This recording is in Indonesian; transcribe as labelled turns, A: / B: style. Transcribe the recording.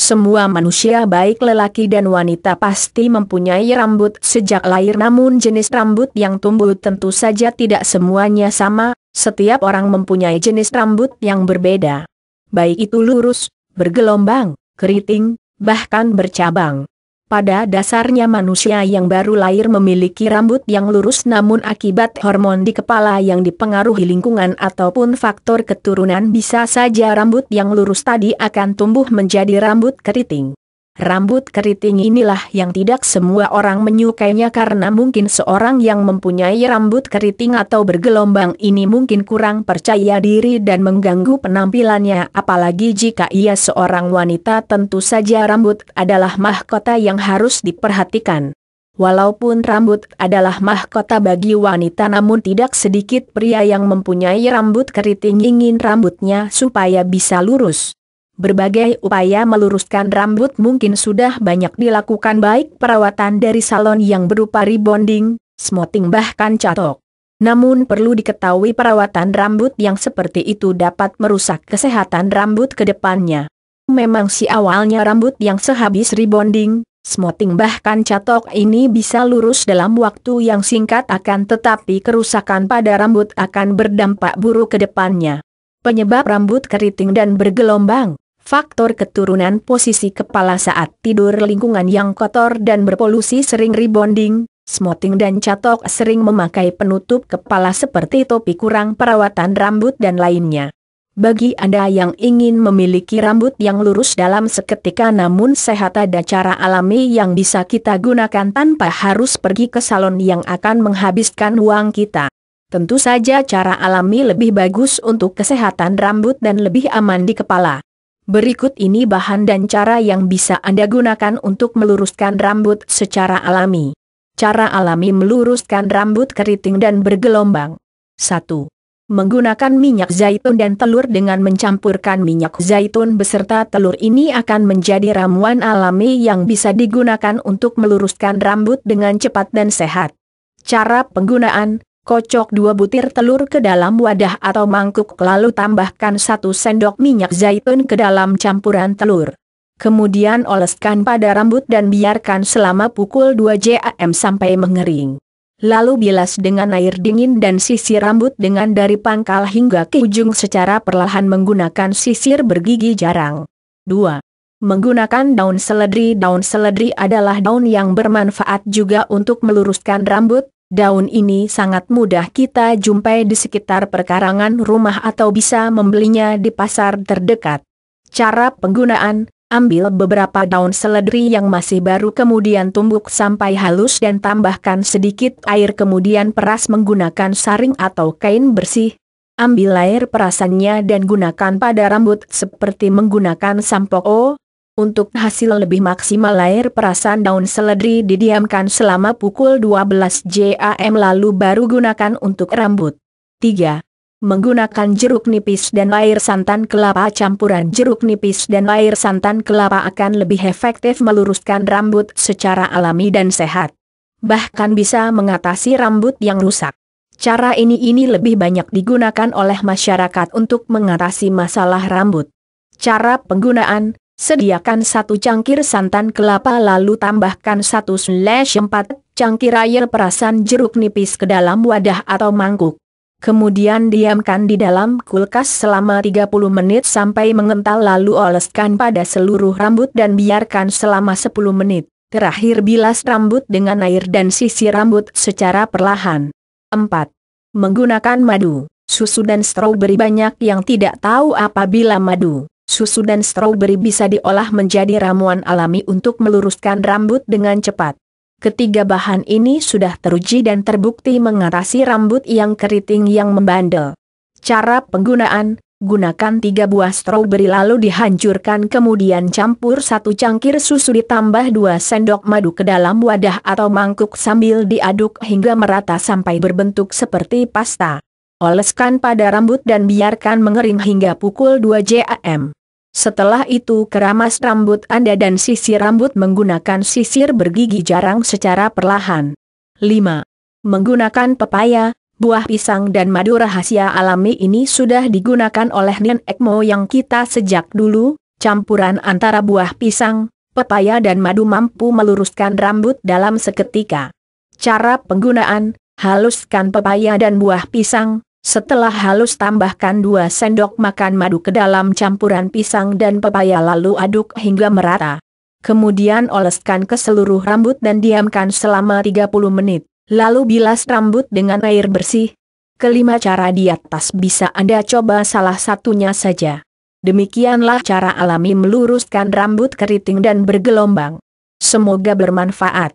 A: Semua manusia baik lelaki dan wanita pasti mempunyai rambut sejak lahir, namun jenis rambut yang tumbuh tentu saja tidak semuanya sama, setiap orang mempunyai jenis rambut yang berbeda. Baik itu lurus, bergelombang, keriting, bahkan bercabang. Pada dasarnya manusia yang baru lahir memiliki rambut yang lurus, namun akibat hormon di kepala yang dipengaruhi lingkungan ataupun faktor keturunan bisa saja rambut yang lurus tadi akan tumbuh menjadi rambut keriting. Rambut keriting inilah yang tidak semua orang menyukainya karena mungkin seorang yang mempunyai rambut keriting atau bergelombang ini mungkin kurang percaya diri dan mengganggu penampilannya, apalagi jika ia seorang wanita. Tentu saja rambut adalah mahkota yang harus diperhatikan. Walaupun rambut adalah mahkota bagi wanita, namun tidak sedikit pria yang mempunyai rambut keriting ingin rambutnya supaya bisa lurus. Berbagai upaya meluruskan rambut mungkin sudah banyak dilakukan, baik perawatan dari salon yang berupa rebonding, smoothing bahkan catok. Namun perlu diketahui perawatan rambut yang seperti itu dapat merusak kesehatan rambut ke depannya. Memang si awalnya rambut yang sehabis rebonding, smoothing bahkan catok ini bisa lurus dalam waktu yang singkat, akan tetapi kerusakan pada rambut akan berdampak buruk ke depannya. Penyebab rambut keriting dan bergelombang: faktor keturunan, posisi kepala saat tidur, lingkungan yang kotor dan berpolusi, sering rebonding, smoothing dan catok, sering memakai penutup kepala seperti topi, kurang perawatan rambut dan lainnya. Bagi Anda yang ingin memiliki rambut yang lurus dalam seketika namun sehat, ada cara alami yang bisa kita gunakan tanpa harus pergi ke salon yang akan menghabiskan uang kita. Tentu saja cara alami lebih bagus untuk kesehatan rambut dan lebih aman di kepala. Berikut ini bahan dan cara yang bisa Anda gunakan untuk meluruskan rambut secara alami. Cara alami meluruskan rambut keriting dan bergelombang. 1. Menggunakan minyak zaitun dan telur. Dengan mencampurkan minyak zaitun beserta telur ini akan menjadi ramuan alami yang bisa digunakan untuk meluruskan rambut dengan cepat dan sehat. Cara penggunaan: kocok 2 butir telur ke dalam wadah atau mangkuk, lalu tambahkan 1 sendok minyak zaitun ke dalam campuran telur. Kemudian oleskan pada rambut dan biarkan selama pukul 2 jam sampai mengering. Lalu bilas dengan air dingin dan sisir rambut dengan dari pangkal hingga ke ujung secara perlahan menggunakan sisir bergigi jarang. 2. Menggunakan daun seledri. Daun seledri adalah daun yang bermanfaat juga untuk meluruskan rambut. Daun ini sangat mudah kita jumpai di sekitar perkarangan rumah atau bisa membelinya di pasar terdekat. Cara penggunaan: ambil beberapa daun seledri yang masih baru, kemudian tumbuk sampai halus dan tambahkan sedikit air, kemudian peras menggunakan saring atau kain bersih. Ambil air perasannya dan gunakan pada rambut seperti menggunakan sampo. Untuk hasil lebih maksimal, air perasan daun seledri didiamkan selama pukul 12 jam lalu baru gunakan untuk rambut. 3. Menggunakan jeruk nipis dan air santan kelapa. Campuran jeruk nipis dan air santan kelapa akan lebih efektif meluruskan rambut secara alami dan sehat. Bahkan bisa mengatasi rambut yang rusak. Cara ini lebih banyak digunakan oleh masyarakat untuk mengatasi masalah rambut. Cara penggunaan: sediakan 1 cangkir santan kelapa lalu tambahkan 1/4 cangkir air perasan jeruk nipis ke dalam wadah atau mangkuk. Kemudian diamkan di dalam kulkas selama 30 menit sampai mengental, lalu oleskan pada seluruh rambut dan biarkan selama 10 menit. Terakhir bilas rambut dengan air dan sisir rambut secara perlahan. 4. Menggunakan madu, susu dan stroberi. Banyak yang tidak tahu apabila madu, susu dan stroberi bisa diolah menjadi ramuan alami untuk meluruskan rambut dengan cepat. Ketiga bahan ini sudah teruji dan terbukti mengatasi rambut yang keriting yang membandel. Cara penggunaan: gunakan 3 buah stroberi lalu dihancurkan, kemudian campur 1 cangkir susu ditambah 2 sendok madu ke dalam wadah atau mangkuk sambil diaduk hingga merata sampai berbentuk seperti pasta. Oleskan pada rambut dan biarkan mengering hingga pukul 2 jam. Setelah itu keramas rambut Anda dan sisir rambut menggunakan sisir bergigi jarang secara perlahan. 5. Menggunakan pepaya, buah pisang dan madu. Rahasia alami ini sudah digunakan oleh nenek moyang kita sejak dulu, Campuran antara buah pisang, pepaya dan madu mampu meluruskan rambut dalam seketika. Cara penggunaan: haluskan pepaya dan buah pisang, setelah halus tambahkan 2 sendok makan madu ke dalam campuran pisang dan pepaya lalu aduk hingga merata. Kemudian oleskan ke seluruh rambut dan diamkan selama 30 menit, lalu bilas rambut dengan air bersih. Kelima cara di atas bisa Anda coba salah satunya saja. Demikianlah cara alami meluruskan rambut keriting dan bergelombang. Semoga bermanfaat.